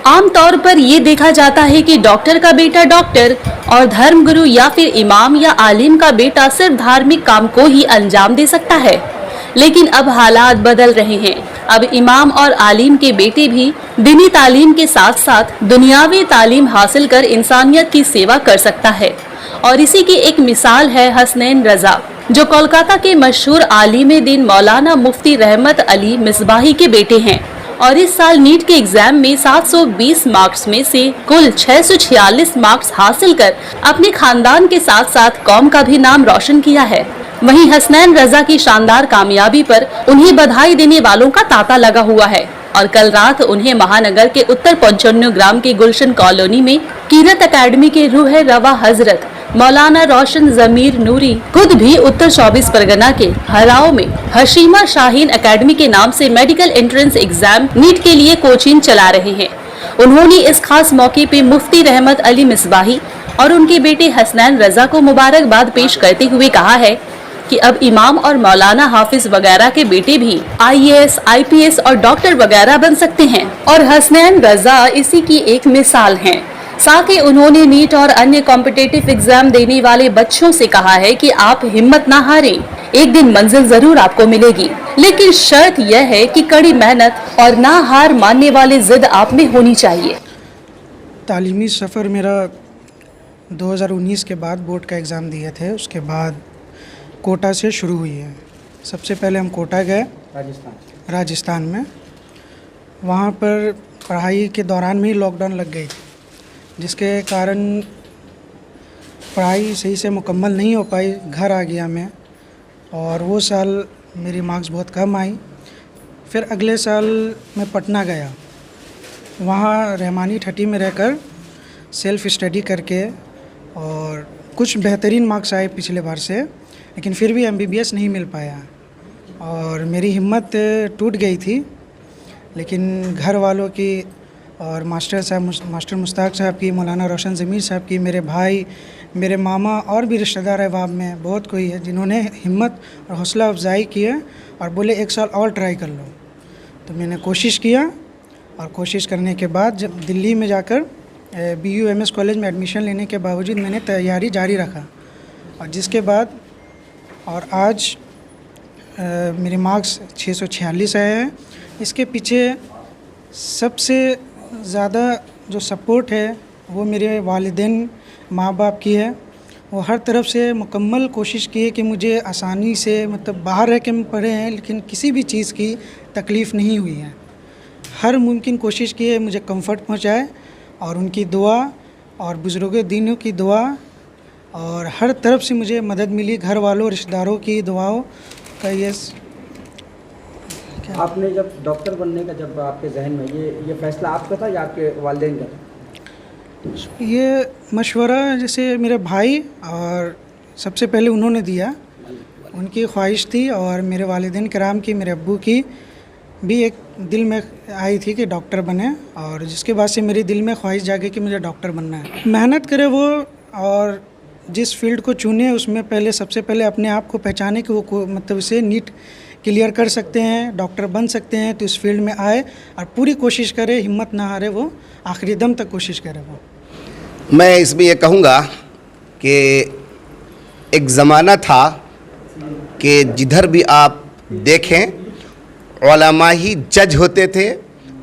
आम तौर पर ये देखा जाता है कि डॉक्टर का बेटा डॉक्टर और धर्मगुरु या फिर इमाम या आलिम का बेटा सिर्फ धार्मिक काम को ही अंजाम दे सकता है, लेकिन अब हालात बदल रहे हैं। अब इमाम और आलिम के बेटे भी दीनी तालीम के साथ साथ दुनियावी तालीम हासिल कर इंसानियत की सेवा कर सकता है। और इसी की एक मिसाल है हसनैन रजा, जो कोलकाता के मशहूर आलिम दीन मौलाना मुफ्ती रहमत अली मिसबाही के बेटे हैं और इस साल नीट के एग्जाम में 720 मार्क्स में से कुल 646 मार्क्स हासिल कर अपने खानदान के साथ साथ कौम का भी नाम रोशन किया है। वहीं हसनैन रजा की शानदार कामयाबी पर उन्हें बधाई देने वालों का तांता लगा हुआ है और कल रात उन्हें महानगर के उत्तर 95 ग्राम के गुलशन कॉलोनी में कीरत अकेडमी के रूह रवा हजरत मौलाना रोशन जमीर नूरी खुद भी उत्तर 24 परगना के हराओ में हशीमा शाहीन एकेडमी के नाम से मेडिकल एंट्रेंस एग्जाम नीट के लिए कोचिंग चला रहे हैं। उन्होंने इस खास मौके पे मुफ्ती रहमत अली मिसबाही और उनके बेटे हसनैन रजा को मुबारकबाद पेश करते हुए कहा है कि अब इमाम और मौलाना हाफिज वगैरह के बेटे भी IAS, IPS और डॉक्टर वगैरह बन सकते हैं और हसनैन रजा इसी की एक मिसाल हैं। साथ ही उन्होंने नीट और अन्य कॉम्पिटिटिव एग्जाम देने वाले बच्चों से कहा है कि आप हिम्मत ना हारें, एक दिन मंजिल जरूर आपको मिलेगी, लेकिन शर्त यह है कि कड़ी मेहनत और ना हार मानने वाली जिद आप में होनी चाहिए। तालीमी सफ़र मेरा 2019 के बाद बोर्ड का एग्ज़ाम दिए थे, उसके बाद कोटा से शुरू हुई है। सबसे पहले हम कोटा गए राजस्थान में। वहाँ पर पढ़ाई के दौरान में ही लॉकडाउन लग गई, जिसके कारण पढ़ाई सही से मुकम्मल नहीं हो पाई। घर आ गया मैं और वो साल मेरी मार्क्स बहुत कम आई। फिर अगले साल मैं पटना गया, वहाँ रहमानी ठठी में रहकर सेल्फ़ स्टडी करके और कुछ बेहतरीन मार्क्स आए पिछले बार से, लेकिन फिर भी MBBS नहीं मिल पाया और मेरी हिम्मत टूट गई थी। लेकिन घर वालों की और मास्टर मुश्ताक साहब की, मौलाना रोशन ज़मीर साहब की, मेरे भाई, मेरे मामा और भी रिश्तेदार अहबाब में बहुत कोई है जिन्होंने हिम्मत और हौसला अफजाई की है और बोले एक साल और ट्राई कर लो। तो मैंने कोशिश किया और कोशिश करने के बाद जब दिल्ली में जाकर BUMS कॉलेज में एडमिशन लेने के बावजूद मैंने तैयारी जारी रखा और जिसके बाद और आज मेरे मार्क्स 646 आए हैं। इसके पीछे सबसे ज़्यादा जो सपोर्ट है वो मेरे वालिदैन माँ बाप की है। वो हर तरफ से मुकम्मल कोशिश की है कि मुझे आसानी से, मतलब बाहर रह के पढ़े हैं लेकिन किसी भी चीज़ की तकलीफ़ नहीं हुई है। हर मुमकिन कोशिश की है मुझे कंफर्ट पहुँचाए और उनकी दुआ और बुज़ुर्ग दीनों की दुआ और हर तरफ से मुझे मदद मिली, घर वालों रिश्तेदारों की दुआओं का। ये आपने जब डॉक्टर बनने का जब आपके जहन में ये फैसला आपका था या आपके वालिदैन का था? ये मशवरा जैसे मेरे भाई और सबसे पहले उन्होंने दिया, उनकी ख्वाहिश थी और मेरे वालिदैन किराम की, मेरे अब्बू की भी एक दिल में आई थी कि डॉक्टर बने और जिसके बाद से मेरे दिल में ख्वाहिश जागी कि मुझे डॉक्टर बनना है। मेहनत करे वो और जिस फील्ड को चुने उसमें पहले सबसे पहले अपने आप को पहचाने कि वो मतलब उसे नीट क्लियर कर सकते हैं, डॉक्टर बन सकते हैं, तो इस फील्ड में आए और पूरी कोशिश करे, हिम्मत ना हारे, वो आखिरी दम तक कोशिश करे। वो मैं इसमें ये कहूँगा कि एक ज़माना था कि जिधर भी आप देखें उलमा ही जज होते थे,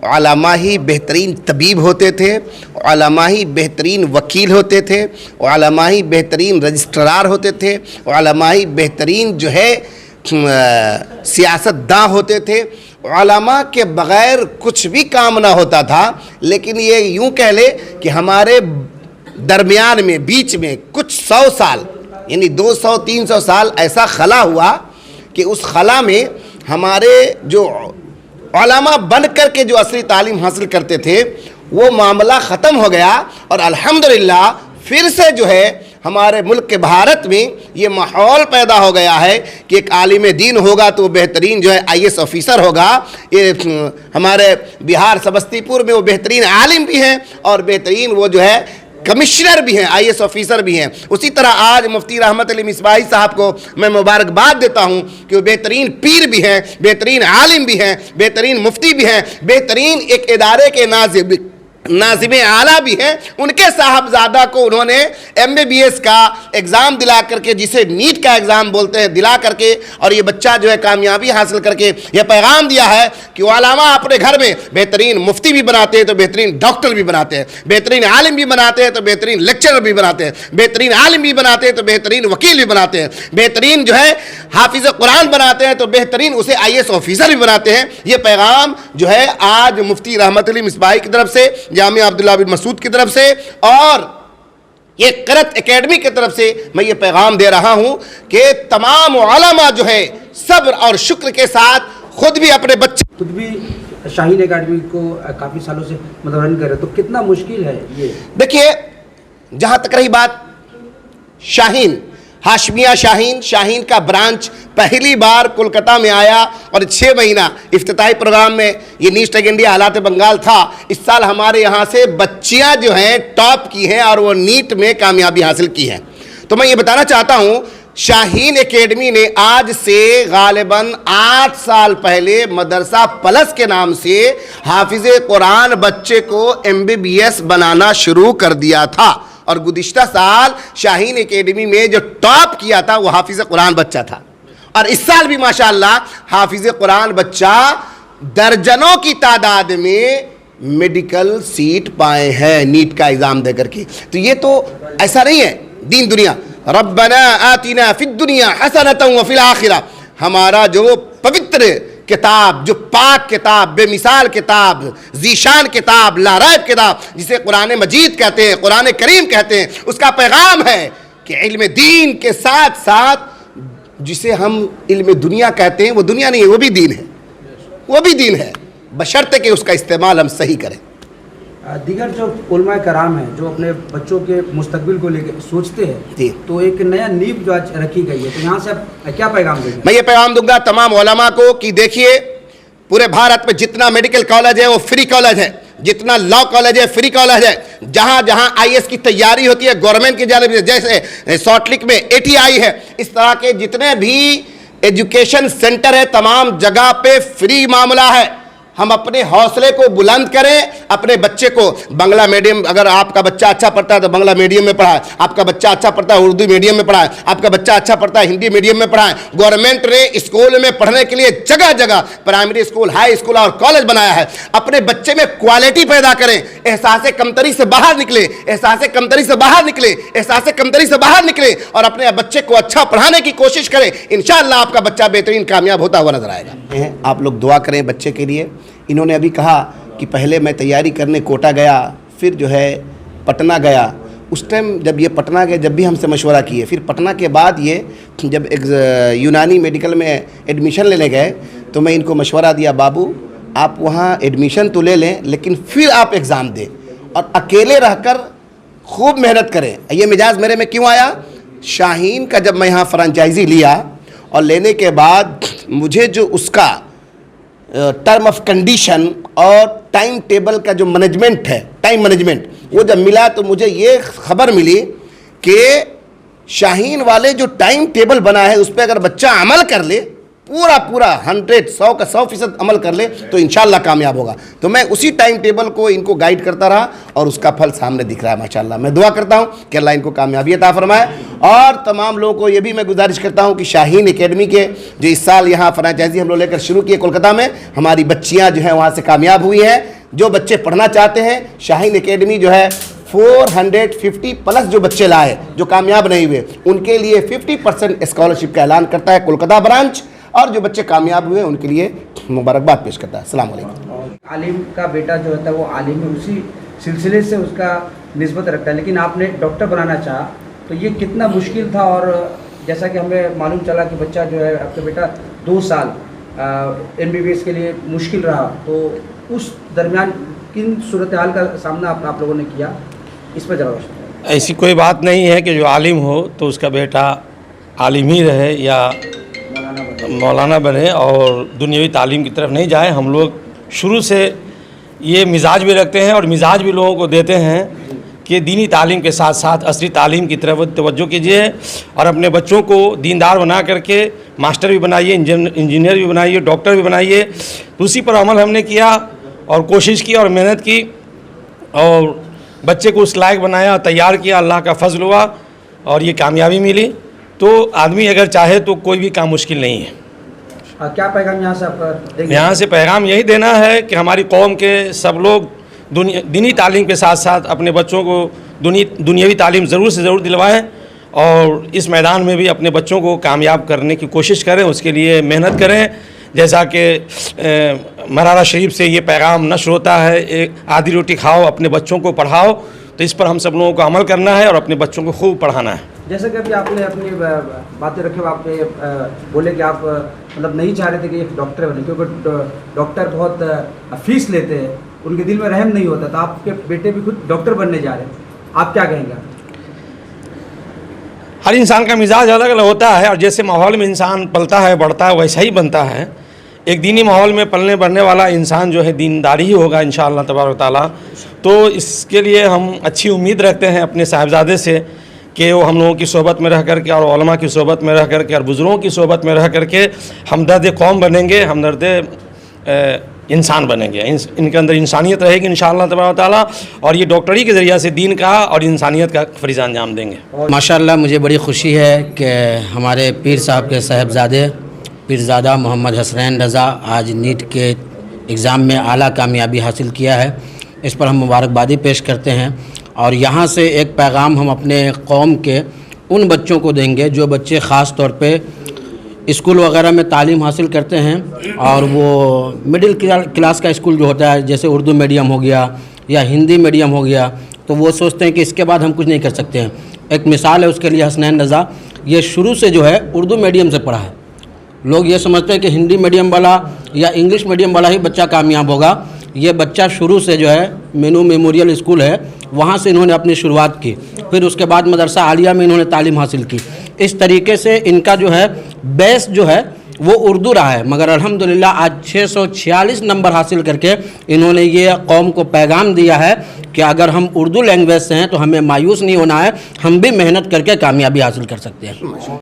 उलमा ही बेहतरीन तबीब होते थे, उलमा ही बेहतरीन वकील होते थे, उलमा ही बेहतरीन रजिस्ट्रार होते थे, उलमा ही बेहतरीन जो है सियासतदां होते थे। उलमा के बग़ैर कुछ भी काम ना होता था। लेकिन ये यूँ कह ले कि हमारे दरमियान में, बीच में कुछ 100 साल यानी 200-300 साल ऐसा खला हुआ कि उस खला में हमारे जो उलमा बन कर के जो असली तालीम हासिल करते थे वो मामला ख़त्म हो गया और अल्हम्दुलिल्लाह फिर से जो है हमारे मुल्क के भारत में ये माहौल पैदा हो गया है कि एक आलिम दीन होगा तो वो बेहतरीन जो है IAS ऑफिसर होगा। ये हमारे बिहार समस्तीपुर में वो बेहतरीन आलिम भी हैं और बेहतरीन वो जो है कमिश्नर भी हैं, IAS ऑफिसर भी हैं। उसी तरह आज मुफ्ती रहमत अली मिसबाही साहब को मैं मुबारकबाद देता हूं कि वो बेहतरीन पीर भी हैं, बेहतरीन आलिम भी हैं, बेहतरीन मुफ्ती भी हैं, बेहतरीन एक इदारे के नाज़िम आला भी हैं, उनके साहबजादा को उन्होंने MBBS का एग्ज़ाम दिला करके, जिसे नीट का एग्ज़ाम बोलते हैं, दिला करके, और ये बच्चा जो है कामयाबी हासिल करके ये पैगाम दिया है कि उलमा अपने घर में बेहतरीन मुफ्ती भी बनाते हैं तो बेहतरीन डॉक्टर भी बनाते हैं, बेहतरीन आलिम भी बनाते हैं तो बेहतरीन लेक्चरर भी बनाते हैं, बेहतरीन आलिम भी बनाते हैं तो बेहतरीन वकील भी बनाते हैं, बेहतरीन जो है हाफिज़ कुरान बनाते हैं तो बेहतरीन उसे IAS ऑफिसर भी बनाते हैं। ये पैगाम जो है आज मुफ्ती रहमत अली मिसबाही की तरफ से, जामिया अब्दुल्ला बिन मसूद की तरफ से और ये क़रत एकेडमी की तरफ से मैं ये पैगाम दे रहा हूँ कि तमाम उलमा जो है सब्र और शुक्र के साथ खुद भी अपने बच्चे, खुद भी शाहीन एकेडमी को काफ़ी सालों से मतलब रन कर रहे, तो कितना मुश्किल है ये? देखिए, जहाँ तक रही बात शाहीन, हाशमिया शाहीन का ब्रांच पहली बार कोलकाता में आया और 6 महीना इफ्तिताही प्रोग्राम में ये नीट इंडिया हालात बंगाल था। इस साल हमारे यहाँ से बच्चियाँ जो हैं टॉप की हैं और वो नीट में कामयाबी हासिल की हैं। तो मैं ये बताना चाहता हूँ, शाहीन एकेडमी ने आज से गालिबन 8 साल पहले मदरसा प्लस के नाम से हाफिज़ कुरान बच्चे को MBBS बनाना शुरू कर दिया था और गुज़िश्ता साल शाहीन एकेडमी में जो टॉप किया था वो हाफिज़ कुरान बच्चा था। और इस साल भी माशाअल्लाह हाफिज़ कुरान बच्चा दर्जनों की तादाद में मेडिकल सीट पाए हैं नीट का एग्ज़ाम देकर के। तो ये तो ऐसा नहीं है दीन दुनिया, रब्बना आतिना फिद दुनिया हसनतन व फिल आखिरा, हमारा जो पवित्र किताब, जो पाक किताब, बेमिसाल किताब, ज़ीशान किताब, लारैब किताब, जिसे कुरान मजीद कहते हैं, कुरान करीम कहते हैं, उसका पैगाम है कि इल्म दीन के साथ साथ जिसे हम इल्म दुनिया कहते हैं वो दुनिया नहीं है, वो भी दीन है, वो भी दीन है, बशर्ते कि उसका इस्तेमाल हम सही करें। दीगर जो उलमा कराम हैं जो अपने बच्चों के मुस्तकबिल को लेकर सोचते हैं, तो एक नया नींव जो आज रखी गई है, तो यहाँ से आप क्या पैगाम देंगे? मैं ये पैगाम दूंगा तमाम उलमा को कि देखिए, पूरे भारत में जितना मेडिकल कॉलेज है वो फ्री कॉलेज है, जितना लॉ कॉलेज है फ्री कॉलेज है, जहाँ जहाँ IAS की तैयारी होती है गवर्नमेंट की जानिब से, जैसे सॉल्टलेक में ATI है, इस तरह के जितने भी एजुकेशन सेंटर है तमाम जगह पे फ्री मामला है। हम अपने हौसले को बुलंद करें, अपने बच्चे को बांग्ला मीडियम, अगर आपका बच्चा अच्छा पढ़ता है तो बांग्ला मीडियम में पढ़ाए, आपका बच्चा अच्छा पढ़ता है उर्दू मीडियम में पढ़ाए, आपका बच्चा अच्छा पढ़ता है हिंदी मीडियम में पढ़ाए। गवर्नमेंट ने स्कूल में पढ़ने के लिए जगह जगह प्राइमरी स्कूल, हाई स्कूल और कॉलेज बनाया है। अपने बच्चे में क्वालिटी पैदा करें, एहसास कमतरी से बाहर निकले, एहसास कमतरी से बाहर निकले, एहसास कमतरी से बाहर निकले और अपने बच्चे को अच्छा पढ़ाने की कोशिश करें। इंशाअल्लाह आपका बच्चा बेहतरीन कामयाब होता हुआ नजर आएगा। आप लोग दुआ करें बच्चे के लिए। इन्होंने अभी कहा कि पहले मैं तैयारी करने कोटा गया, फिर जो है पटना गया। उस टाइम जब ये पटना गए, जब भी हमसे मशवरा किए, फिर पटना के बाद ये जब यूनानी मेडिकल में एडमिशन लेने गए तो मैं इनको मशवरा दिया, बाबू आप वहाँ एडमिशन तो ले लें लेकिन फिर आप एग्ज़ाम दें और अकेले रहकर खूब मेहनत करें। ये मिजाज मेरे में क्यों आया? शाहीन का जब मैं यहाँ फ्रेंचाइजी लिया और लेने के बाद मुझे जो उसका टर्म ऑफ कंडीशन और टाइम टेबल का जो मैनेजमेंट है, टाइम मैनेजमेंट, वो जब मिला तो मुझे ये खबर मिली कि शाहीन वाले जो टाइम टेबल बना है उस पर अगर बच्चा अमल कर ले, पूरा 100 का 100% अमल कर ले तो इंशाल्लाह कामयाब होगा। तो मैं उसी टाइम टेबल को इनको गाइड करता रहा और उसका फल सामने दिख रहा है माशाल्लाह। मैं दुआ करता हूँ कि अल्लाह इनको कामयाबी अता फरमाए और तमाम लोगों को ये भी मैं गुजारिश करता हूँ कि शाहीन एकेडमी के जो इस साल यहाँ फ्रेंचाइजी हम लोग लेकर शुरू किए कोलकाता में, हमारी बच्चियाँ जो हैं वहाँ से कामयाब हुई हैं। जो बच्चे पढ़ना चाहते हैं, शाहीन एकेडमी जो है 450 प्लस जो बच्चे लाए जो कामयाब नहीं हुए उनके लिए 50% स्कॉलरशिप का ऐलान करता है कोलकाता ब्रांच, और जो बच्चे कामयाब हुए उनके लिए मुबारकबाद पेश करता है। अस्सलाम वालेकुम। आलिम का बेटा जो होता है वो आलिम में उसी सिलसिले से उसका निस्बत रखता है, लेकिन आपने डॉक्टर बनाना चाहा तो ये कितना मुश्किल था? और जैसा कि हमें मालूम चला कि बच्चा जो है आपका बेटा 2 साल MBBS के लिए मुश्किल रहा, तो उस दरमियान किन सूरत हाल का सामना आप लोगों ने किया, इस पर जरा। ऐसी कोई बात नहीं है कि जो आलिम हो तो उसका बेटा आलिम ही रहे या मौलाना बने और दुनियावी तालीम की तरफ नहीं जाए। हम लोग शुरू से ये मिजाज भी रखते हैं और मिजाज भी लोगों को देते हैं कि दीनी तालीम के साथ साथ असली तालीम की तरफ तवज्जो कीजिए और अपने बच्चों को दीनदार बना करके मास्टर भी बनाइए, इंजीनियर भी बनाइए, डॉक्टर भी बनाइए। तो उसी पर अमल हमने किया और कोशिश की और मेहनत की اور بچے کو اس لائق بنایا, تیار کیا, اللہ کا فضل ہوا اور یہ کامیابی ملی. تو آدمی اگر چاہے تو کوئی بھی کام مشکل نہیں ہے. کیا پیغام یہاں سے آپ دیں گے؟ یہاں سے پیغام یہی دینا ہے کہ ہماری قوم کے سب لوگ دینی تعلیم کے ساتھ ساتھ اپنے بچوں کو دنیاوی تعلیم ضرور سے ضرور دلوائیں, اور اس میدان میں بھی اپنے بچوں کو کامیاب کرنے کی کوشش کریں, اس کے لیے محنت کریں. جیسا کہ مرارہ شریف سے یہ پیغام نشر ہوتا ہے, ایک آدھی روٹی کھاؤ, اپنے بچوں کو پڑھاؤ, تو اس پر ہم سب لوگوں کو عمل کرنا ہے اور اپنے بچوں کو خوب پڑھانا ہے. جیسا کہ ابھی آپ نے اپنی باتیں رکھے, آپ نے بولے کہ آپ مطلب نہیں چاہ رہے تھے کہ ایک ڈاکٹر بنے, کیونکہ ڈاکٹر بہت فیس لیتے ہیں, ان کے دل میں رحم نہیں ہوتا. تو آپ کے بیٹے بھی خود ڈاکٹر بننے جا رہے ہیں, آپ کیا کہیں گے؟ ہر انسان کا مزاج الگ الگ ہوتا ہے, اور جیسے ماحول میں انسان پلتا ہے بڑھتا ہے ویسا ہی بنتا ہے. ایک دینی ماحول میں پلنے بڑھنے والا انسان جو ہے دینداری ہی ہوگا انشاءاللہ تبارک و تعالیٰ. تو اس کے لیے ہم اچھی امید رکھتے ہیں اپنے صاحبزادے سے کہ وہ ہم لوگوں کی صحبت میں رہ کر کے اور علماء کی صحبت میں رہ کر کے اور بزرگوں کی صحبت میں رہ کر کے ہمدرد قوم بنیں گے, ہمدرد انسان بنیں گے. ان کے اندر انسانیت رہے گی انشاءاللہ تبارک و تعالیٰ, اور یہ ڈاکٹری کے ذریعہ سے دین کا اور انسانیت کا فریضہ انجام دیں گے. ماشاءاللہ مجھے بڑی خوشی ہے کہ ہمارے پیر صاحب کے صاحبزادے پیرزادہ محمد حسنین رضا آج نیٹ کے ایگزام میں اعلیٰ کامیابی حاصل کیا ہے. اس پر ہم مبارکبادی پیش کرتے ہیں, اور یہاں سے ایک پیغام ہم اپنے قوم کے ان بچوں کو دیں گے جو بچے خاص طور پہ اسکول وغیرہ میں تعلیم حاصل کرتے ہیں, اور وہ مڈل کلاس کا اسکول جو ہوتا ہے, جیسے اردو میڈیم ہو گیا یا ہندی میڈیم ہو گیا, تو وہ سوچتے ہیں کہ اس کے بعد ہم کچھ نہیں کر سکتے ہیں. ایک مثال ہے اس کے لیے حسنین رضا, یہ شروع سے جو ہے اردو میڈیم سے پڑھا ہے. لوگ یہ سمجھتے ہیں کہ ہندی میڈیم والا یا انگلش میڈیم والا ہی بچہ کامیاب ہوگا. یہ بچہ شروع سے جو ہے مینو میموریل اسکول ہے, وہاں سے انہوں نے اپنی شروعات کی, پھر اس کے بعد مدرسہ عالیہ میں انہوں نے تعلیم حاصل کی. اس طریقے سے ان کا جو ہے بیس جو ہے وہ اردو رہا ہے, مگر الحمدللہ آج 646 نمبر حاصل کر کے انہوں نے یہ قوم کو پیغام دیا ہے کہ اگر ہم اردو لینگویج سے ہیں تو ہمیں مایوس نہیں ہونا ہے, ہم بھی محنت کر کے کامیابی حاصل کر سکتے ہیں.